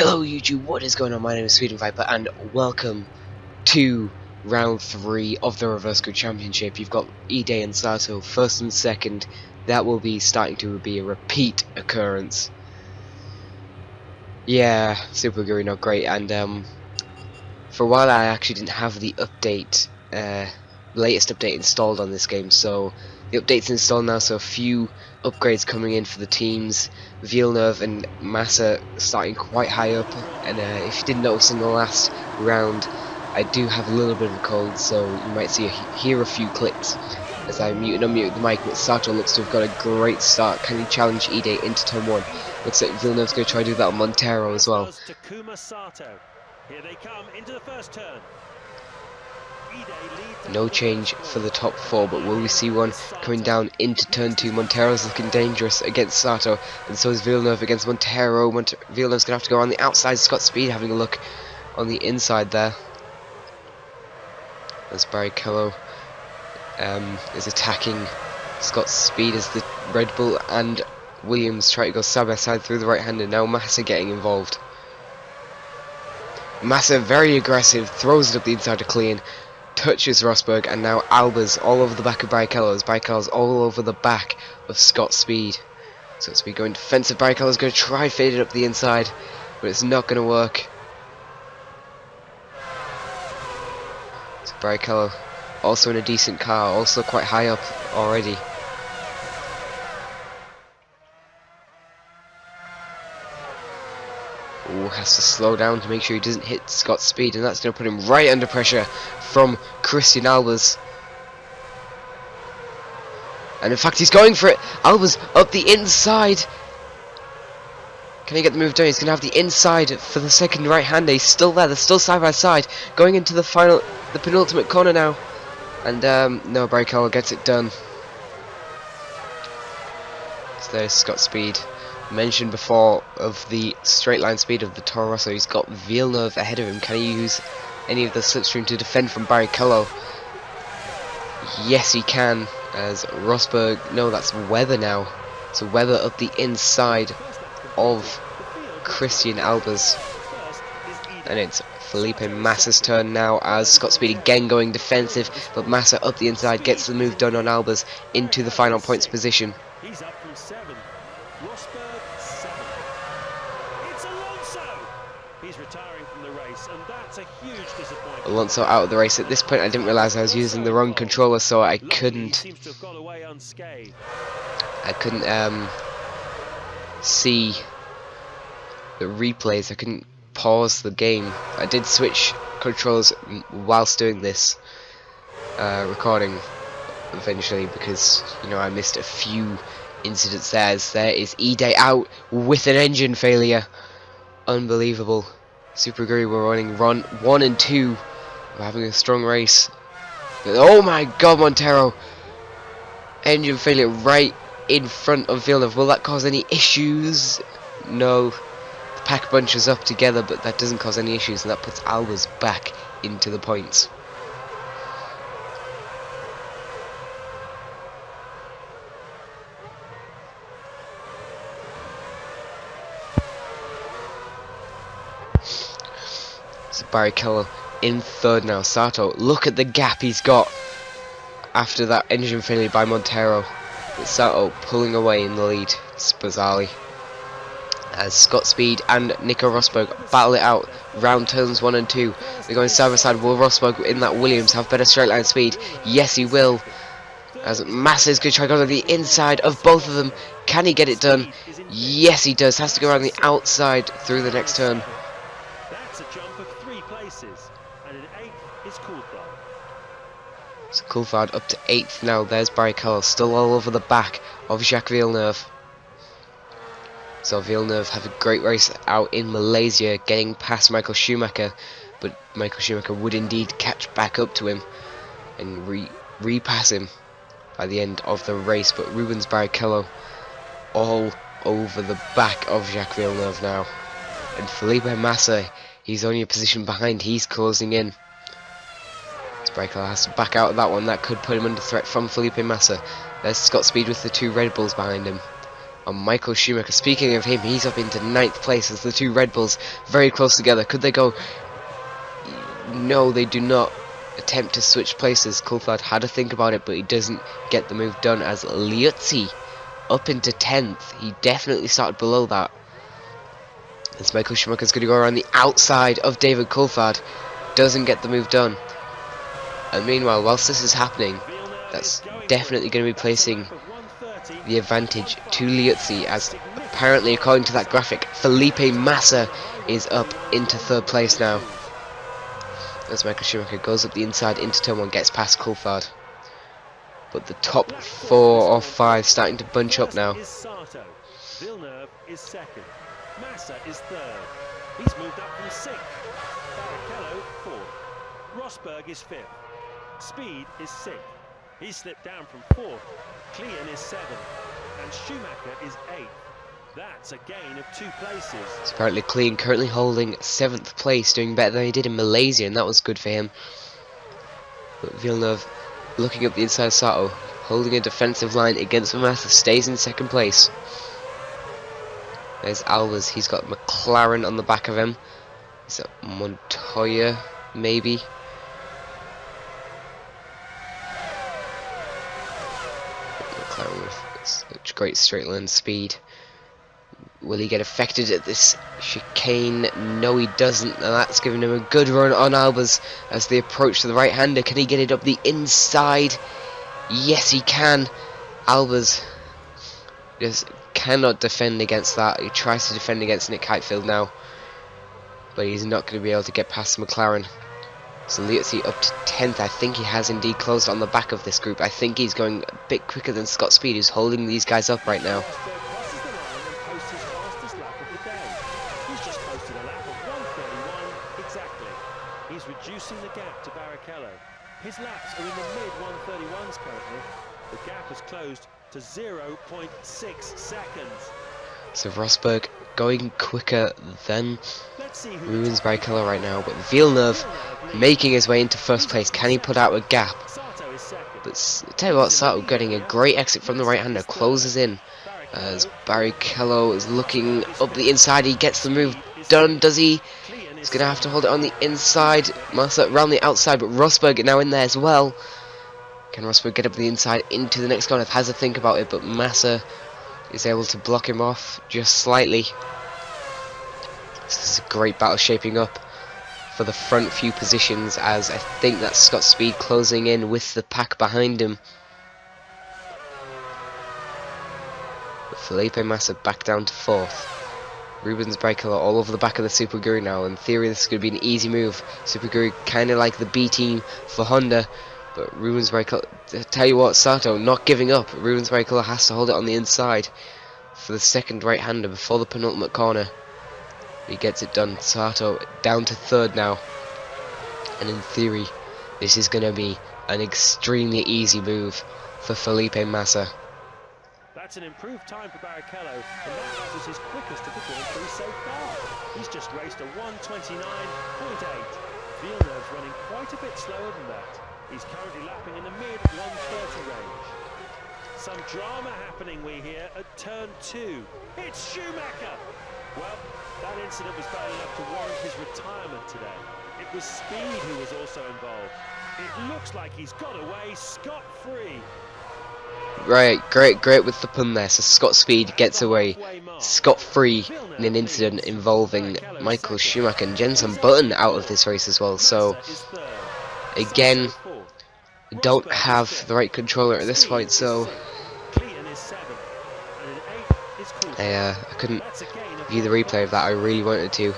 Hello YouTube, what is going on? My name is Sweden Viper and welcome to round 3 of the Reverse Grid Championship. You've got Ide and Sato first and second. That will be starting to be a repeat occurrence. Yeah, Super Guru not great, and for a while I actually didn't have the update, latest update installed on this game, so the update's installed now, so a few upgrades coming in for the teams. Villeneuve and Massa starting quite high up, and if you didn't notice in the last round, I do have a little bit of a cold, so you might hear a few clips as I mute and unmute the mic. But Sato looks to have got a great start. Can he challenge Ide into turn 1? Looks like Villeneuve's going to try to do that on Montero as well. Here they come into the first turn. No change for the top 4, but will we see one coming down into turn 2? Montero's looking dangerous against Sato, and so is Villeneuve against Montero. Villeneuve's going to have to go on the outside. Scott Speed having a look on the inside there. As Barrichello is attacking Scott Speed as the Red Bull, and Williams try to go side by side through the right hand, and now Massa getting involved. Massa very aggressive, throws it up the inside to clean, touches Rosberg, and now Albers all over the back of Barrichello. Barrichello's all over the back of Scott Speed. Scott Speed going defensive. Barrichello's going to try fade it up the inside, but it's not going to work. So Barrichello also in a decent car, also quite high up already. Ooh, has to slow down to make sure he doesn't hit Scott Speed, and that's going to put him right under pressure from Christian Albers. And in fact, he's going for it. Albers up the inside. Can he get the move done? He's going to have the inside for the second right-hander. He's still there. They're still side by side. Going into the penultimate corner now. And no, Barrichello gets it done. So there's Scott Speed. Mentioned before of the straight line speed of the Toro Rosso. He's got Villeneuve ahead of him. Can he use any of the slipstream to defend from Barrichello? Yes, he can. As Rosberg, no, that's Webber now. So Webber up the inside of Christian Albers, and it's Felipe Massa's turn now as Scott Speed again going defensive, but Massa up the inside gets the move done on Albers into the final points position. He's up from 7. Rosberg 7. It's Alonso. He's retiring from the race, and that's a huge disappointment. Alonso out of the race. At this point I didn't realise I was using the wrong controller, so I couldn't seems to have got away unscathed. See the replays. I couldn't pause the game. I did switch controls whilst doing this recording eventually, because I missed a few incidents there. As there is Ide out with an engine failure. Unbelievable. Super Guru were running run 1 and 2. We're having a strong race. But, oh my god, Montero! Engine failure right in front of Villeneuve. Will that cause any issues? No. The pack bunches up together, but that doesn't cause any issues, and that puts Albers back into the points. So Barrichello in third now. Sato, look at the gap he's got after that engine failure by Montero. But Sato pulling away in the lead. It's bizarrely. As Scott Speed and Nico Rosberg battle it out round turns 1 and 2. They're going side by side. Will Rosberg in that Williams have better straight line speed? Yes, he will. As Massa is going to try to go to the inside of both of them. Can he get it done? Yes, he does. Has to go around the outside through the next turn. That's a jump of 3 places, and in 8th is Coulthard. So Coulthard up to 8th now. There's Barrichello still all over the back of Jacques Villeneuve. So Villeneuve have a great race out in Malaysia, getting past Michael Schumacher, but Michael Schumacher would indeed catch back up to him and repass him by the end of the race. But Rubens Barrichello all over the back of Jacques Villeneuve now, and Felipe Massa, he's only a position behind. He's closing in. So Barrichello has to back out of that one. That could put him under threat from Felipe Massa. There's Scott Speed with the 2 Red Bulls behind him. on Michael Schumacher. Speaking of him, he's up into 9th place as the two Red Bulls very close together. Could they go? No, they do not attempt to switch places. Coulthard had to think about it, but he doesn't get the move done as Liuzzi up into 10th. He definitely started below that. As Michael Schumacher's going to go around the outside of David Coulthard. Doesn't get the move done. And meanwhile, whilst this is happening, that's definitely going to be placing the advantage to Liuzzi, as apparently, according to that graphic, Felipe Massa is up into 3rd place now. As Michael Schumacher goes up the inside into turn 1, gets past Coulthard. But the top 4 or 5 starting to bunch up now. Villeneuve is 2nd. Massa is 3rd. He's moved up from 6th. Barrichello 4th. Rosberg is 5th. Speed is 6th. He's slipped down from 4th. Klein is 7th. And Schumacher is 8th. That's a gain of 2 places. So apparently Klein currently holding 7th place, doing better than he did in Malaysia, and that was good for him. But Villeneuve, looking up the inside of Sato, holding a defensive line against Massa, stays in 2nd place. There's Albers, he's got McLaren on the back of him. Is that Montoya, maybe? McLaren with such great straight line speed. Will he get affected at this chicane? No, he doesn't, and that's giving him a good run on Albers as they approach to the right-hander. Can he get it up the inside? Yes, he can. Albers just cannot defend against that. He tries to defend against Nick Heidfeld now, but he's not going to be able to get past Mclaren. So Liuzzi up to 10th. I think he has indeed closed on the back of this group. I think he's going a bit quicker than Scott Speed, who's holding these guys up right now. He's reducing the gap to Barrichello. His laps are in the mid-131s currently. The gap has closed to 0.6 seconds. So Rosberg going quicker than Rubens Barrichello right now, but Villeneuve making his way into 1st place. Can he put out a gap? But tell you what, Sato getting a great exit from the right-hander, closes in as Barrichello is looking up the inside. He gets the move done, does he? He's going to have to hold it on the inside. Massa around the outside, but Rosberg now in there as well. Can Rosberg get up the inside into the next corner? Has to think about it, but Massa is able to block him off just slightly. This is a great battle shaping up for the front few positions, as I think that's Scott Speed closing in with the pack behind him. But Felipe Massa back down to 4th. Rubens Barrichello all over the back of the Super Guru now. In theory, this is going to be an easy move. Super Guru kind of like the B team for Honda, but Rubens Barrichello, tell you what, Sato not giving up. Rubens Barrichello has to hold it on the inside for the 2nd right-hander before the penultimate corner. He gets it done. Sato down to 3rd now, and in theory, this is going to be an extremely easy move for Felipe Massa. That's an improved time for Barrichello, and that was his quickest of the Grand Prix so far. He's just raced a 1:29.8. Villeneuve's running quite a bit slower than that. He's currently lapping in the mid-130 range. Some drama happening, we hear, at turn 2. It's Schumacher! Well, that incident was bad enough to warrant his retirement today. It was Speed who was also involved. It looks like he's got away scot-free. Right, great with the pun there. So Scott Speed gets away scot-free in an incident involving Michael Schumacher and Jenson Button out of this race as well. So again, don't have the right controller at this point, so I couldn't view the replay of that. I really wanted to.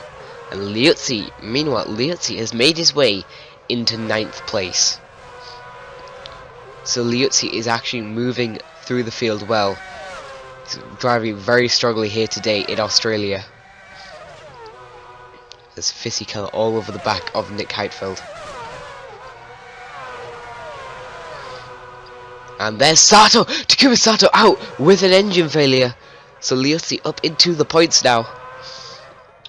And Liuzzi, meanwhile, Liuzzi has made his way into 9th place. So Liuzzi is actually moving through the field well. He's driving very strongly here today in Australia. There's Fisichella all over the back of Nick Heidfeld. And there's Sato! Takuma Sato out with an engine failure. So Liuzzi up into the points now.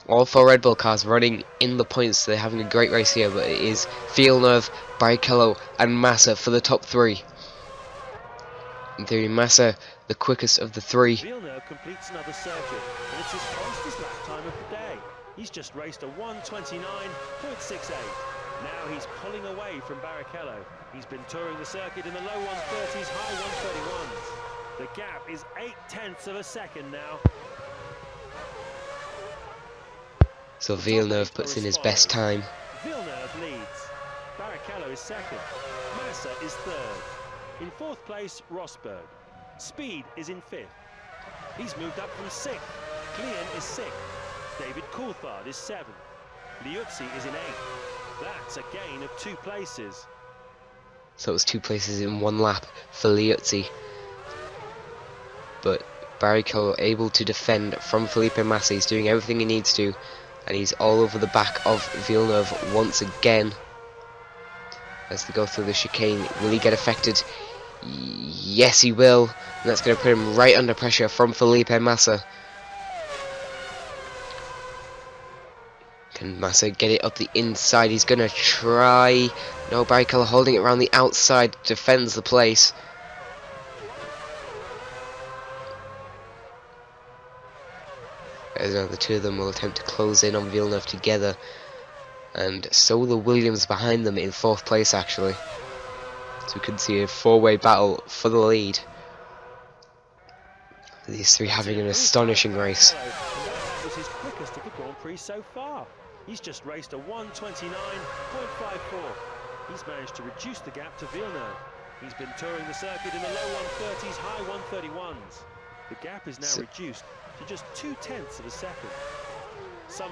All 4 Red Bull cars running in the points. They're having a great race here, but it is Villeneuve, Barrichello and Massa for the top 3. In theory, Massa, the quickest of the three. Villeneuve completes another circuit, and it's his fastest lap time of the day. He's just raced a 1:29.68. Now he's pulling away from Barrichello. He's been touring the circuit in the low 130s, high 131s. The gap is 0.8 of a second now. So Villeneuve puts in his best time. Villeneuve leads. Barrichello is second. Massa is third. In fourth place, Rosberg. Speed is in fifth. He's moved up from sixth. Klian is sixth. David Coulthard is seventh. Liuzzi is in eighth. That's a gain of 2 places. So it was 2 places in 1 lap for Liuzzi. But Barrichello able to defend from Felipe Massa. He's doing everything he needs to. And he's all over the back of Villeneuve once again. As they go through the chicane, will he get affected? Yes, he will. And that's going to put him right under pressure from Felipe Massa. Can Massa get it up the inside? He's going to try. No, Barrichello holding it around the outside, defends the place. As the two of them will attempt to close in on Villeneuve together. And so will the Williams behind them in 4th place, actually. So we could see a 4-way battle for the lead. These three having an astonishing race. That was his quickest of the Grand Prix so far. He's just raced a 1:29.54. He's managed to reduce the gap to Villeneuve. He's been touring the circuit in the low 130s, high 131s. The gap is now reduced to just 0.2 of a second.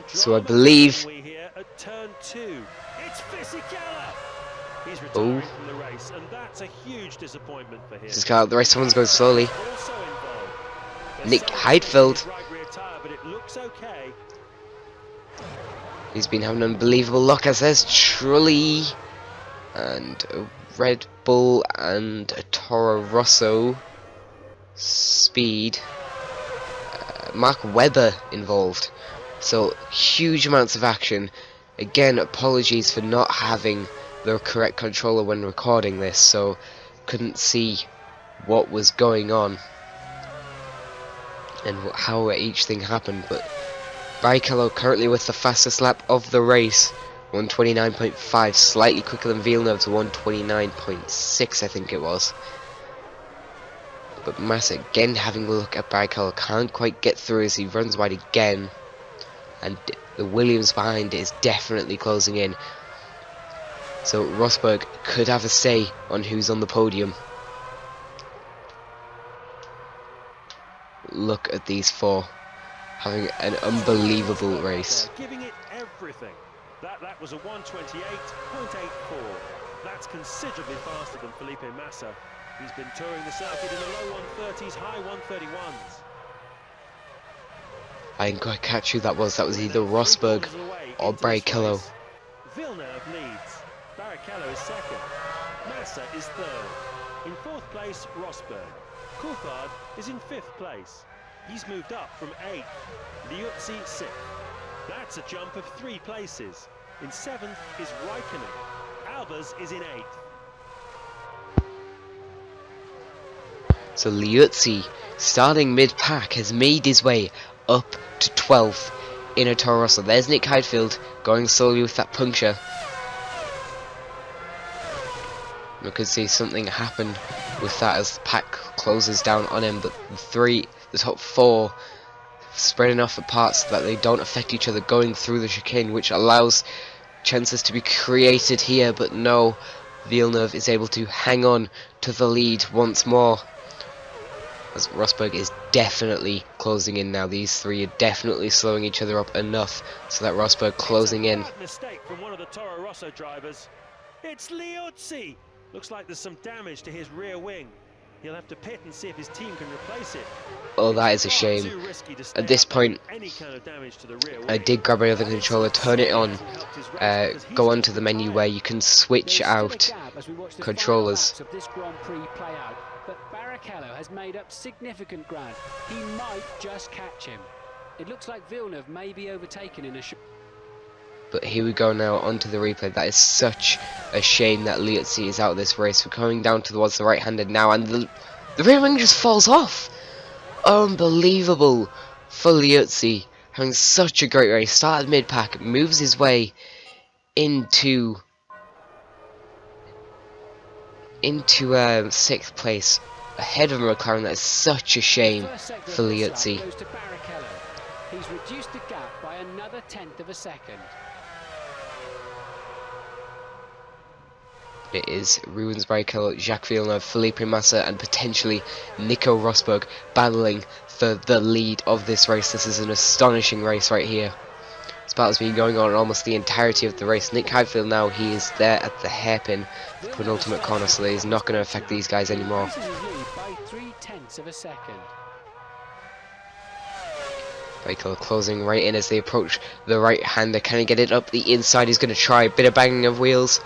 So I believe we hear at turn 2. It's Fisichella. He's retiring from the race, and that's a huge disappointment for him. Fisichella, the race one's going slowly. Also involved. Nick Heidfeld. Right rear tire, but it looks okay. He's been having an unbelievable luck, as there's Trulli and a Red Bull and a Toro Rosso speed. Mark Webber involved. So huge amounts of action. Again, apologies for not having the correct controller when recording this, so couldn't see what was going on and how each thing happened. But Barrichello currently with the fastest lap of the race, 1:29.5, slightly quicker than Villeneuve to 1:29.6, I think it was. But Massa again having a look at Barrichello, can't quite get through as he runs wide again. And the Williams behind is definitely closing in. So Rosberg could have a say on who's on the podium. Look at these four having an unbelievable race. Giving it everything. That was a 1:28.84. That's considerably faster than Felipe Massa. He's been touring the circuit in the low 130s, high 131s. I didn't quite catch who that was. That was either Rosberg or Barrichello. Villeneuve leads. Barrichello is second. Massa is third. In 4th place, Rosberg. Coulthard is in 5th place. He's moved up from 8th. Liuzzi 6th. That's a jump of 3 places. In 7th is Raikkonen. Albers is in 8th. So Liuzzi, starting mid-pack, has made his way up to 12th in a Toro Rosso. There's Nick Heidfeld going slowly with that puncture. We could see something happen with that as the pack closes down on him, but the top 4 spreading off apart so that they don't affect each other going through the chicane, which allows chances to be created here. But no, Villeneuve is able to hang on to the lead once more, as Rosberg is definitely closing in now. These three are definitely slowing each other up enough so that Rosberg closing in. Mistake from one of the Toro Rosso drivers. It's Liuzzi. Looks like there's some damage to his rear wing. He'll have to pit and see if his team can replace it. Oh, that is a shame. At this point, I did grab another controller, turn it on, go onto the menu where you can switch out controllers. But Barrichello has made up significant ground. He might just catch him. It looks like Villeneuve may be overtaken in a short. But here we go now onto the replay. That is such a shame that Liuzzi is out of this race. We're coming down towards the right-handed now, and The rear wing just falls off. Unbelievable. Feliuzzi having such a great race. Started mid-pack, moves his way into 6th place, ahead of McLaren. That is such a shame for Liuzzi. He's reduced the gap by another 1/10 of a second. It is Rubens Barrichello, Jacques Villeneuve, Felipe Massa, and potentially Nico Rosberg battling for the lead of this race. This is an astonishing race right here. This battle's been going on almost the entirety of the race. Nick Heidfeld now, he is there at the hairpin, the penultimate corner, so he's not going to affect these guys anymore. By 3/10 of a second. Barrichello closing right in as they approach the right-hander. Can he get it up the inside? He's going to try. A bit of banging of wheels.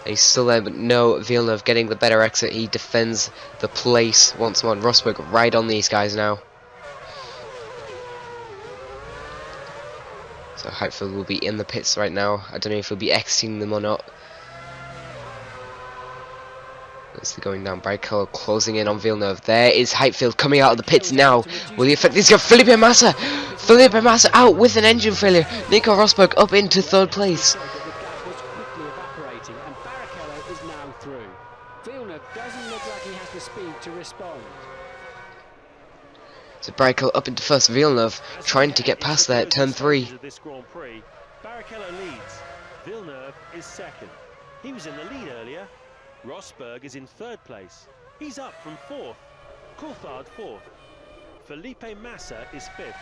And he's still there, but no, Villeneuve getting the better exit. He defends the place once more. Rosberg right on these guys now. So Heidfeld will be in the pits right now. I don't know if he'll be exiting them or not. As they're going down, Barrichello closing in on Villeneuve. There is Heidfeld coming out of the pits now. Will he affect this guy? Felipe Massa! Felipe Massa out with an engine failure. Nico Rosberg up into 3rd place. And Barrichello is now through. Villeneuve doesn't look like he has the speed to respond. So Barrichello up into 1st. Villeneuve trying to get past there at turn 3. Barrichello leads. Villeneuve is 2nd. He was in the lead earlier. Rosberg is in 3rd place. He's up from 4th. Coulthard 4th. Felipe Massa is 5th.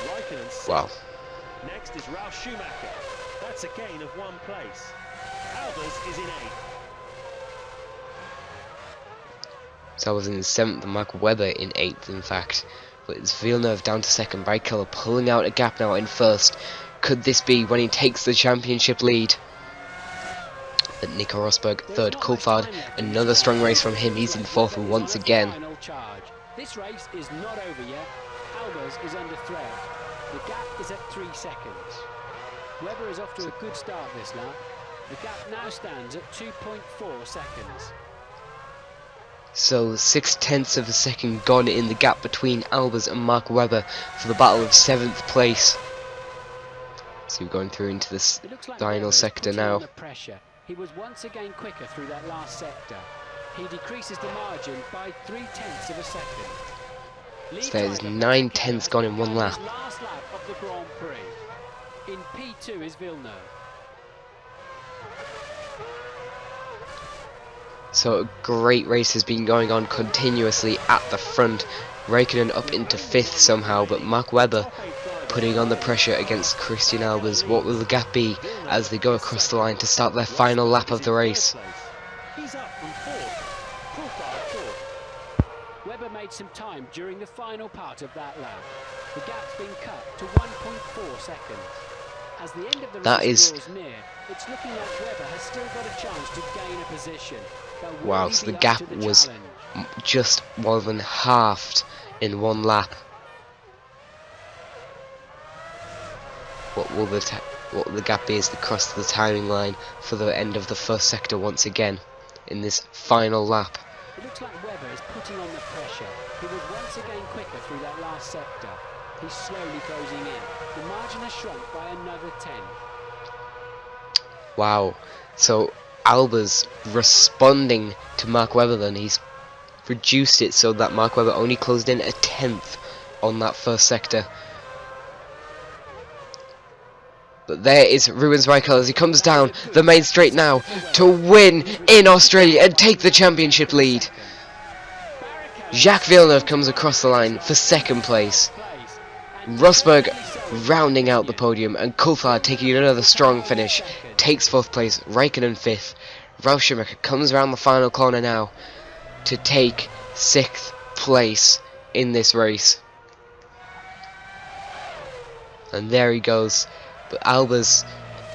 Raikkonen 6th. Wow. Next is Ralf Schumacher. That's a gain of 1 place. Albers is in 8th. So I was in 7th and Mark Webber in 8th, in fact. But it's Villeneuve down to 2nd. Barrichello pulling out a gap now in 1st. Could this be when he takes the championship lead? But Nico Rosberg 3rd. Coulthard, another strong race from him. He's in 4th once again. This race is not over yet. Albers is under threat. The gap is at 3 seconds. Webber is off to a good start this lap. The gap now stands at 2.4 seconds. So 6/10 of a second gone in the gap between Albers and Mark Webber for the battle of 7th place. So we're going through into this final sector now. He was once again quicker through that last sector. He decreases the margin by 3/10 of a second. So there's 9/10 gone in 1 lap. Last lap of the Grand Prix. In P2 is Villeneuve. So a great race has been going on continuously at the front. Raikkonen up into 5th somehow, but Mark Webber putting on the pressure against Christian Albers. What will the gap be as they go across the line to start their final lap of the race? He's up from 4th. Coulthard 4th. Webber made some time during the final part of that lap. The gap's been cut to 1.4 seconds. As the end of the race draws near, it's looking like Webber has still got a chance to gain a position. Wow, so the gap was just more than halved in 1 lap. What will the gap be as they cross the timing line for the end of the 1st sector once again in this final lap? It looks like Webber is putting on the pressure. He was once again quicker through that last sector. He's slowly closing in. The margin has shrunk by another 10. Wow, so Albers responding to Mark Webber then. He's reduced it so that Mark Webber only closed in a 1/10 on that 1st sector. But there is Rubens Barrichello as he comes down the main straight now to win in Australia and take the championship lead. Jacques Villeneuve comes across the line for 2nd place. Rosberg rounding out the podium, and Coulthard taking another strong finish, takes 4th place. Raikkonen 5th. Ralf Schumacher comes around the final corner now to take 6th place in this race. And there he goes. But Albers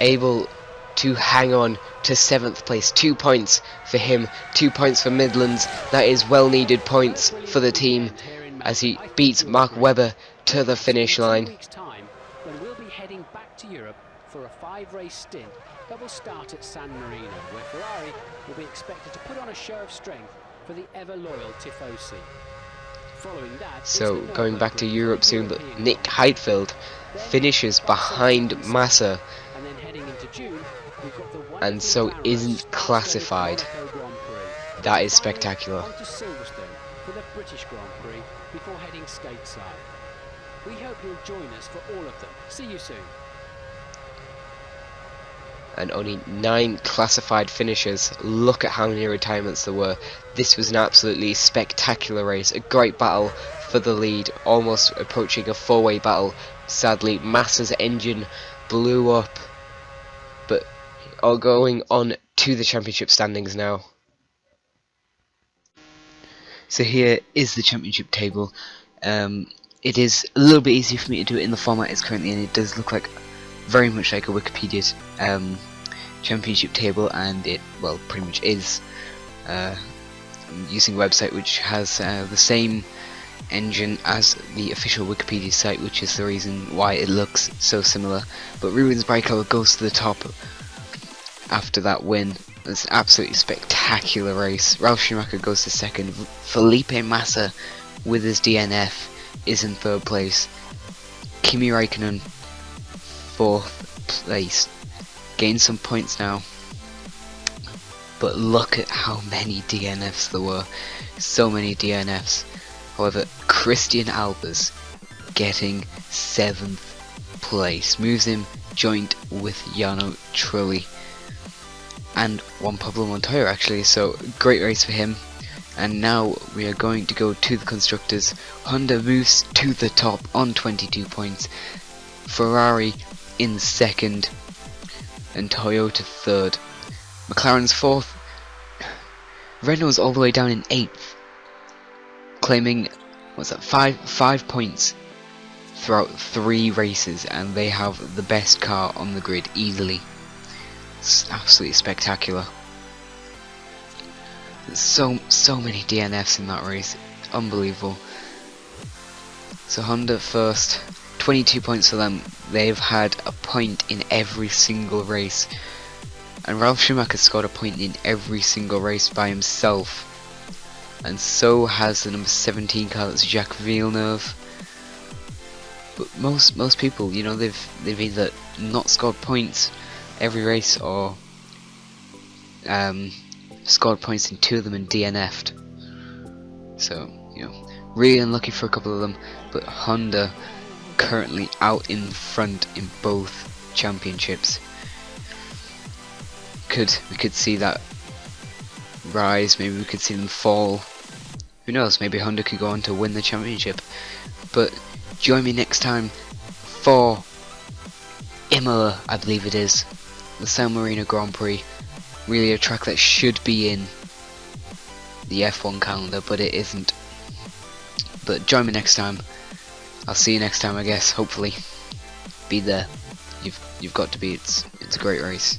able to hang on to 7th place. 2 points for him, 2 points for Midlands. That is well needed points for the team as he beats Mark Webber to the finish line. When we'll be heading back to Europe for a 5-race stint that will start at San Marino, where Ferrari will be expected to put on a show of strength for the ever-loyal Tifosi. Following that, So it's the going back to Nürburgring Europe for soon, but European Nick Grand Prix. Heidfeld Then finishes behind Barcelona Massa, and then heading into June, we've got the and wonderful so glamorous isn't star-studded classified. Monaco Grand Prix. That is Finally, spectacular. on to Silverstone for the British Grand Prix before heading stateside. We hope you'll join us for all of them. See you soon. And only 9 classified finishers. Look at how many retirements there were. This was an absolutely spectacular race, a great battle for the lead, almost approaching a 4-way battle. Sadly, Massa's engine blew up, but all going on to the championship standings now. So here is the championship table. It is a little bit easier for me to do it in the format it's currently in. It does look like very much like a Wikipedia championship table, and it, well, pretty much is. I'm using a website which has the same engine as the official Wikipedia site, which is the reason why it looks so similar. But Rubens Barrichello goes to the top after that win. It's an absolutely spectacular race. Ralf Schumacher goes to second. Felipe Massa with his DNF is in third place. Kimi Raikkonen fourth place. Gained some points now, but look at how many DNFs there were. So many DNFs. However, Christian Albers getting 7th place moves him joint with Jarno Trulli and Juan Pablo Montoya, actually. So great race for him. And now we are going to go to the constructors. Honda moves to the top on 22 points. Ferrari in second, and Toyota third. McLaren's fourth. Renault's all the way down in 8th, claiming, what's that, five points throughout 3 races, and they have the best car on the grid easily. It's absolutely spectacular. There's so many DNFs in that race, unbelievable. So Honda first, 22 points for them. They've had a point in every single race, and Ralf Schumacher scored a point in every single race by himself, and so has the number 17 car, that's Jacques Villeneuve. But most people, you know, they've either not scored points every race, or scored points in 2 of them and DNF'd. So, you know, really unlucky for a couple of them. But Honda currently out in front in both championships. We could see that rise, maybe we could see them fall. Who knows, maybe Honda could go on to win the championship. But join me next time for Imola, I believe it is, the San Marino Grand Prix. Really a track that should be in the F1 calendar, but it isn't. But join me next time. I'll see you next time, I guess. Hopefully, be there. You've got to be. It's a great race.